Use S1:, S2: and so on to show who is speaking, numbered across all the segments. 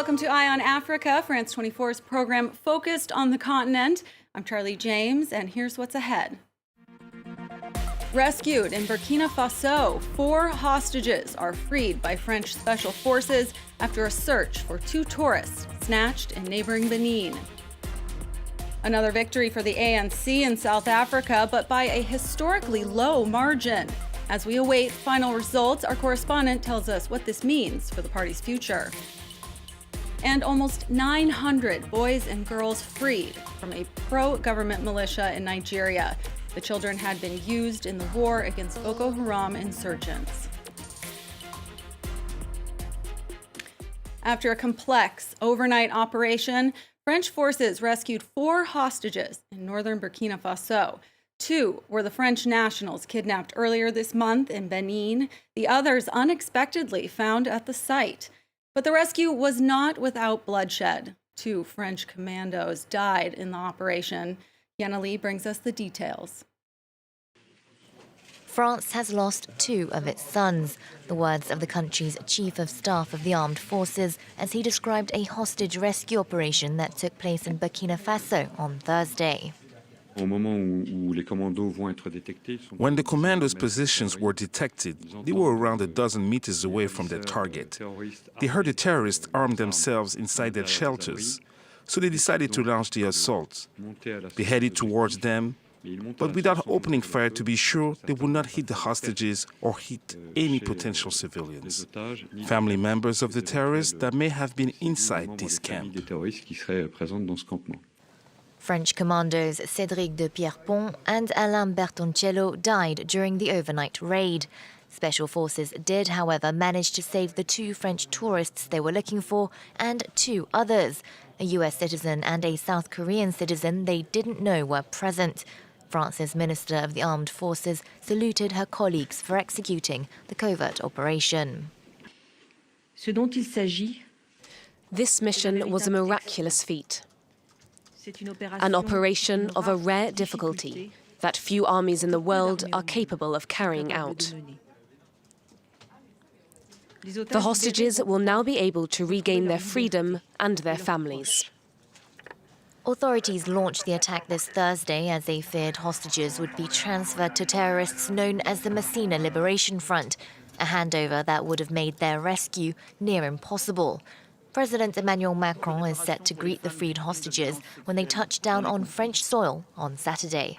S1: welcome to Eye on Africa, France 24's program focused on the continent. I'm Charlie James, and here's what's ahead. Rescued in Burkina Faso, 4 hostages are freed by French special forces after a search for 2 tourists snatched in neighboring Benin. Another victory for the ANC in South Africa, but by a historically low margin. As we await final results, our correspondent tells us what this means for the party's future. And almost 900 boys and girls freed from a pro-government militia in Nigeria. The children had been used in the war against Boko Haram insurgents. After a complex overnight operation, French forces rescued 4 hostages in northern Burkina Faso. 2 were the French nationals kidnapped earlier this month in Benin. The others unexpectedly found at the site. But the rescue was not without bloodshed. 2 French commandos died in the operation. Yana Lee brings us the details.
S2: France has lost 2 of its sons, the words of the country's chief of staff of the armed forces as he described a hostage rescue operation that took place in Burkina Faso on Thursday.
S3: When the commandos' positions were detected, they were around a dozen meters away from their target. They heard the terrorists arm themselves inside their shelters, so they decided to launch the assault. They headed towards them, but without opening fire to be sure they would not hit the hostages or hit any potential civilians, family members of the terrorists that may have been inside this camp.
S2: French commandos Cédric de Pierrepont and Alain Bertoncello died during the overnight raid. Special forces did, however, manage to save the 2 French tourists they were looking for and 2 others, a US citizen and a South Korean citizen they didn't know were present. France's Minister of the Armed Forces saluted her colleagues for executing the covert operation.
S4: This mission was a miraculous feat. An operation of a rare difficulty that few armies in the world are capable of carrying out. The hostages will now be able to regain their freedom and their families.
S2: Authorities launched the attack this Thursday as they feared hostages would be transferred to terrorists known as the Messina Liberation Front, a handover that would have made their rescue near impossible. President Emmanuel Macron is set to greet the freed hostages when they touch down on French soil on Saturday.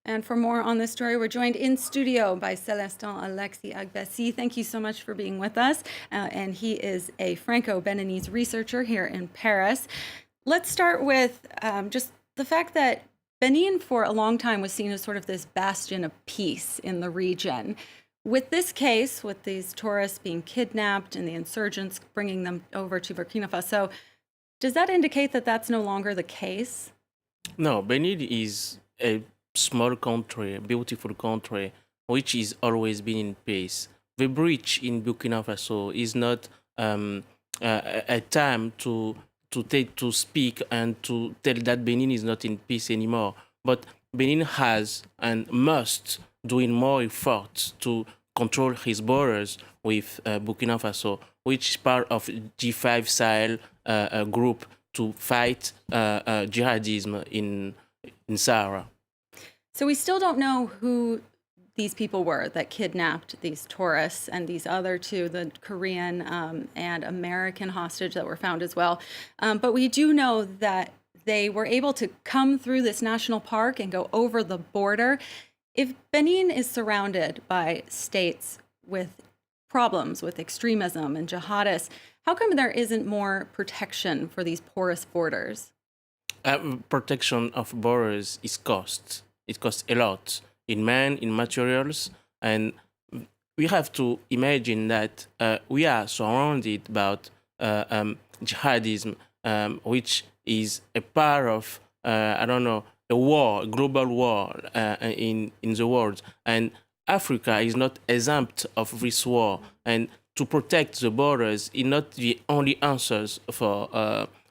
S1: And for more on this story, we're joined in studio by Célestin Alexis Agbessi. Thank you so much for being with us. And he is a Franco-Beninese researcher here in Paris. Let's start with just the fact that Benin for a long time was seen as sort of this bastion of peace in the region. With this case, with these tourists being kidnapped and the insurgents bringing them over to Burkina Faso, does that indicate that that's no longer the case?
S5: No, Benin is a small country, a beautiful country, which is always been in peace. The breach in Burkina Faso is not a time to speak and to tell that Benin is not in peace anymore. But Benin has and must doing more efforts to control his borders with Burkina Faso, which is part of G5 Sahel group to fight jihadism in Sahara.
S1: So we still don't know who these people were that kidnapped these tourists and these other 2, the Korean and American hostage that were found as well. But we do know that they were able to come through this national park and go over the border. If Benin is surrounded by states with problems with extremism and jihadists, how come there isn't more protection for these porous borders?
S5: Protection of borders is cost. It costs a lot in men, in materials, and we have to imagine that we are surrounded by jihadism, which is a part of, a war, a global war in the world. And Africa is not exempt of this war. And to protect the borders is not the only answers for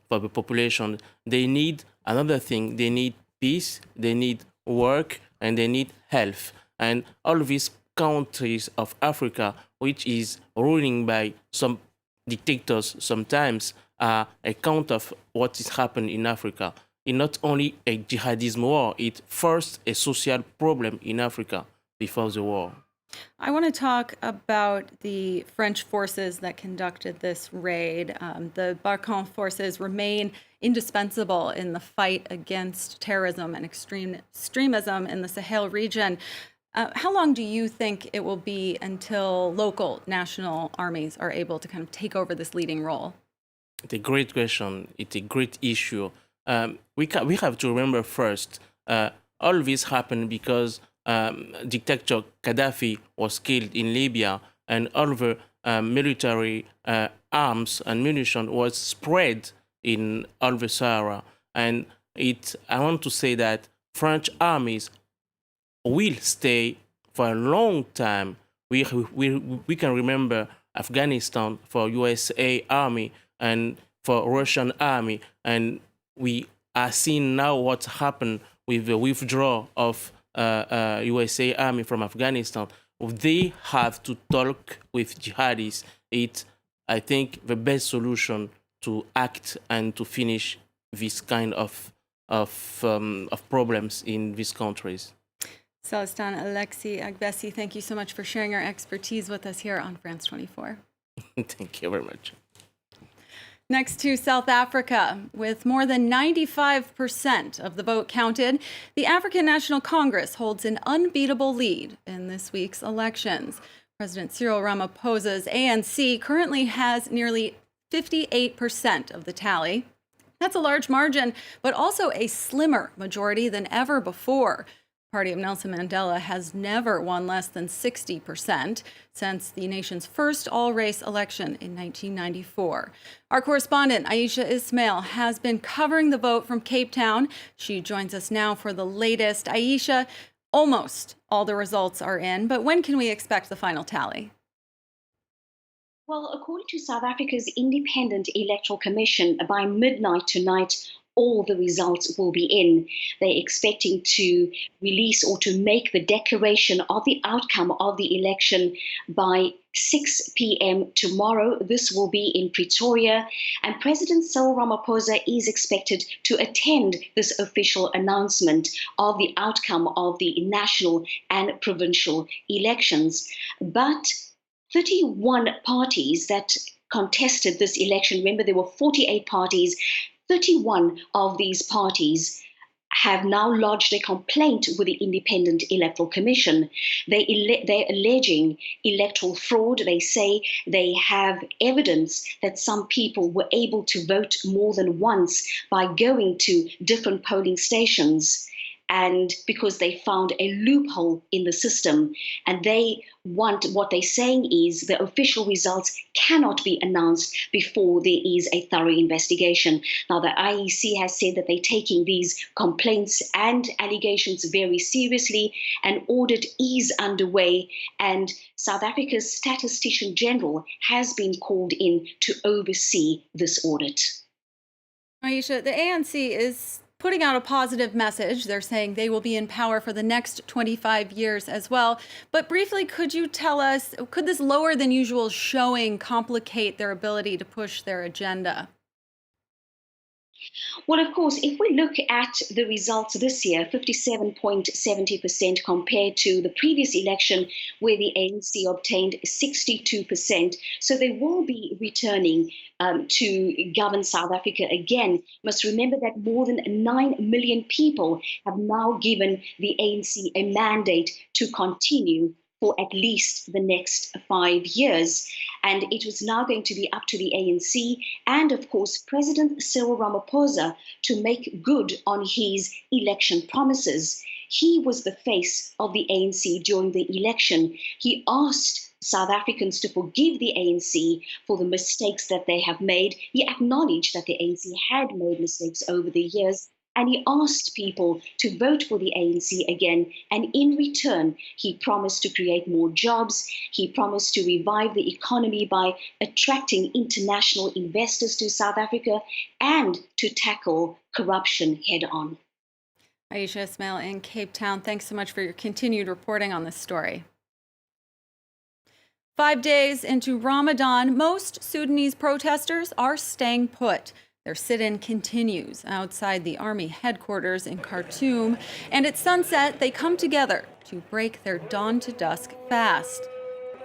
S5: the population. They need another thing. They need peace, they need work, and they need health. And all these countries of Africa, which is ruling by some dictators sometimes are a count of what is happening in Africa. It's not only a jihadism war, it first a social problem in Africa before the war.
S1: I want to talk about the French forces that conducted this raid. The Barkhane forces remain indispensable in the fight against terrorism and extremism in the Sahel region. How long do you think it will be until local national armies are able to kind of take over this leading role?
S5: It's a great question. It's a great issue. We have to remember first, all this happened because dictator Gaddafi was killed in Libya, and all the military arms and munition was spread in all the Sahara. And I want to say that French armies will stay for a long time. We can remember Afghanistan for USA Army and for Russian Army, and we are seeing now what happened with the withdrawal of USA Army from Afghanistan. They have to talk with jihadis. It's, I think, the best solution to act and to finish this kind of problems in these countries.
S1: Celestin Alexis Agbessi, thank you so much for sharing your expertise with us here on France 24.
S5: Thank you very much.
S1: Next to South Africa, with more than 95% of the vote counted, the African National Congress holds an unbeatable lead in this week's elections. President Cyril Ramaphosa's ANC currently has nearly 58% of the tally. That's a large margin, but also a slimmer majority than ever before. The party of Nelson Mandela has never won less than 60% since the nation's first all-race election in 1994. Our correspondent, Aisha Ismail, has been covering the vote from Cape Town. She joins us now for the latest. Aisha, almost all the results are in, but when can we expect the final tally?
S6: Well, according to South Africa's Independent Electoral Commission, by midnight tonight, all the results will be in. They're expecting to release or to make the declaration of the outcome of the election by 6 p.m. tomorrow. This will be in Pretoria, and President Cyril Ramaphosa is expected to attend this official announcement of the outcome of the national and provincial elections. But 31 parties that contested this election, remember there were 48 parties, 31 of these parties have now lodged a complaint with the Independent Electoral Commission. They're alleging electoral fraud. They say they have evidence that some people were able to vote more than once by going to different polling stations, and because they found a loophole in the system. And they want, what they're saying is the official results cannot be announced before there is a thorough investigation. Now, the IEC has said that they're taking these complaints and allegations very seriously. An audit is underway, and South Africa's Statistician General has been called in to oversee this audit.
S1: Aisha, the ANC is putting out a positive message. They're saying they will be in power for the next 25 years as well. But briefly, could you tell us, could this lower than usual showing complicate their ability to push their agenda?
S6: Well, of course, if we look at the results this year, 57.70% compared to the previous election where the ANC obtained 62%. So they will be returning to govern South Africa again. Must remember that more than 9 million people have now given the ANC a mandate to continue for at least the next 5 years. And it was now going to be up to the ANC and, of course, President Cyril Ramaphosa to make good on his election promises. He was the face of the ANC during the election. He asked South Africans to forgive the ANC for the mistakes that they have made. He acknowledged that the ANC had made mistakes over the years, and he asked people to vote for the ANC again. And in return, he promised to create more jobs. He promised to revive the economy by attracting international investors to South Africa and to tackle corruption head on.
S1: Aisha Ismail in Cape Town, thanks so much for your continued reporting on this story. 5 days into Ramadan, most Sudanese protesters are staying put. Their sit-in continues outside the army headquarters in Khartoum, and at sunset, they come together to break their dawn-to-dusk fast.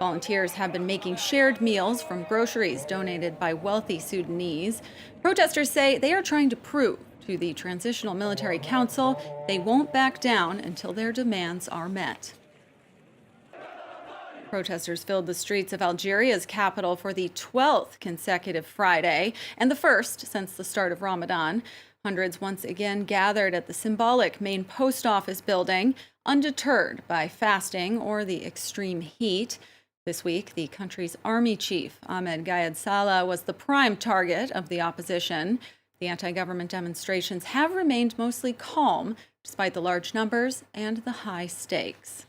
S1: Volunteers have been making shared meals from groceries donated by wealthy Sudanese. Protesters say they are trying to prove to the Transitional Military Council they won't back down until their demands are met. Protesters filled the streets of Algeria's capital for the 12th consecutive Friday, and the first since the start of Ramadan. Hundreds once again gathered at the symbolic main post office building, undeterred by fasting or the extreme heat. This week, the country's army chief, Ahmed Gayed Salah, was the prime target of the opposition. The anti-government demonstrations have remained mostly calm, despite the large numbers and the high stakes.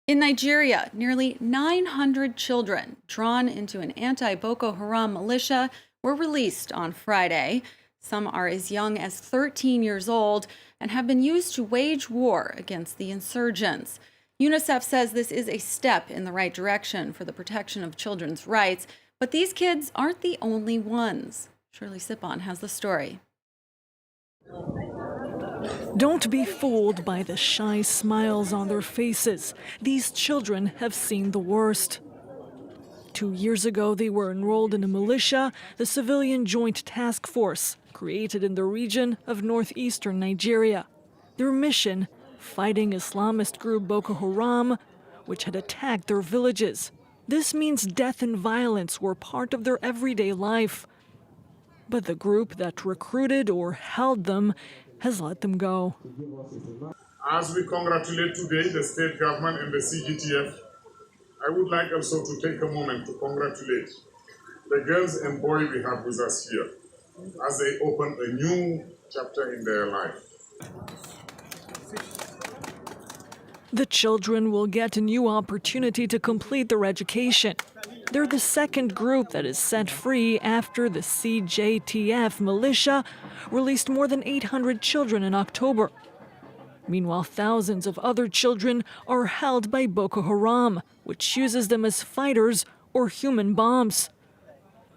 S1: In Nigeria, nearly 900 children drawn into an anti-Boko Haram militia were released on Friday. Some are as young as 13 years old and have been used to wage war against the insurgents. UNICEF says this is a step in the right direction for the protection of children's rights, but these kids aren't the only ones. Shirley Sipon has the story.
S7: Don't be fooled by the shy smiles on their faces. These children have seen the worst. 2 years ago, they were enrolled in a militia, the Civilian Joint Task Force, created in the region of northeastern Nigeria. Their mission, fighting Islamist group Boko Haram, which had attacked their villages. This means death and violence were part of their everyday life. But the group that recruited or held them has let them go.
S8: As we congratulate today the state government and the CGTF, I would like also to take a moment to congratulate the girls and boys we have with us here as they open a new chapter in their life.
S7: The children will get a new opportunity to complete their education. They're the second group that is set free after the CJTF militia released more than 800 children in October. Meanwhile, thousands of other children are held by Boko Haram, which uses them as fighters or human bombs.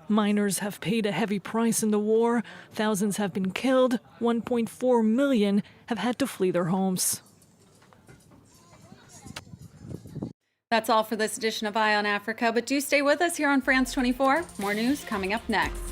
S7: Minors have paid a heavy price in the war. Thousands have been killed. 1.4 million have had to flee their homes.
S1: That's all for this edition of Eye on Africa, but do stay with us here on France 24. More news coming up next.